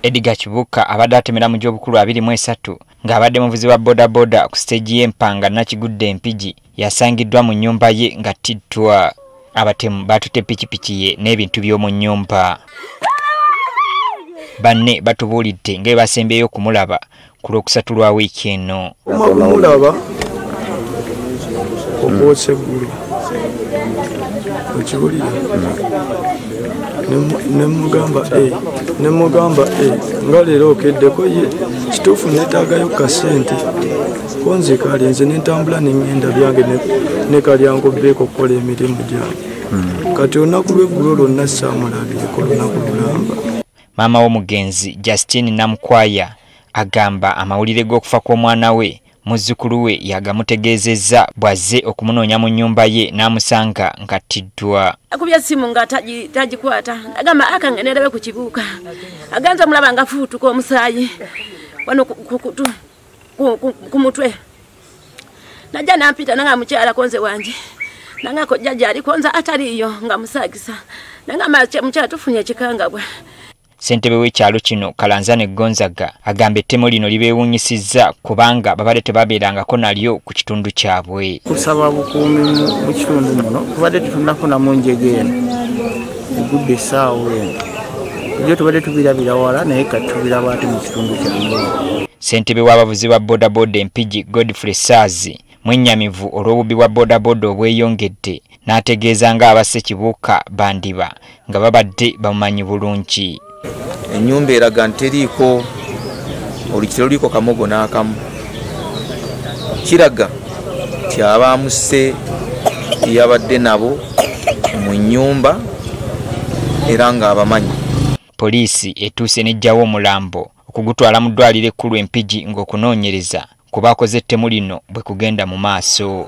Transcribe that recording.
Edgar Kibuka abadde atemera mu gy'obukulu 23 ng'abadde muvuzi wa bodaboda ku stage y'Empanga Nakigudde Empigi yasangiddwa mu nnyumba ye nga tiddwa. Abatemu batutte pikipiki ye n'ebintu by'omu nnyumba. Banne batubuulidde nga basembeyo okumulaba ku Lwokusatu lwa wiiki eno. Kumulaba okwotsa eggulu okiwulira nemugamba nga leero okeddeko ye kituufu neetaagayo kasente konzi kali nze nentambula nengenda byange ne kalyangobbeko okukola emirimu gyange kati olunaku lw'eggulo lwonna saamulabireko lunaku lulamba. Maama w'omugenzi Justine Namukwaya agamba amawulire g'okufa kw'omwana we muzzukulu we yagamutegeezezza bw'azze okumunoonya mu nnyumba ye n'amusanga ng'attiddwa. Akubya simu nga tagikwata agamba akangenerabe ku Kibuuka aganza mulaba nga fuutuka omusaayi wano ku mutwe najja nampita nanga mukyala konze wange nanga ko jjajja ali konza ataliyo nga musaagisa nanga mukyala tufunye ekikangabwa. Ssentebe w'ekyalo kino Kalanzane Gonzaga agamba ettemu lino libeewuunyisizza kubanga babadde tebabeerangako nalyo ku kitundu kyabwe. Kusaba bukuumi mu kitundu muno tubadde tutunafunamu njege eno egudde essaawa eno ebyo tubadde tubirabira wala naye kati tubiraba ate mu kitundu kyabwe. Ssentebe w'abavuzi ba bodaboda Empigi Godfrey Saazi mwennyamivu olw'obubbi bwa bodaboda obweyongedde n'ategeeza nga abasse Kibuuka bandiba nga babadde bamumanyi bulungi. Ennyumba eraga nteriiko olukiro luliko kamogo n'akamu kiraga tyabaamusse yabadde nabo mu nnyumba era nga abamanyi. Poliisi etuuse n'eggyawo omulambo okugutwala mu ddwaliro ekkulu Empigi ng'okunoonyereza ku baakoze ettemu lino bwe kugenda mu maaso.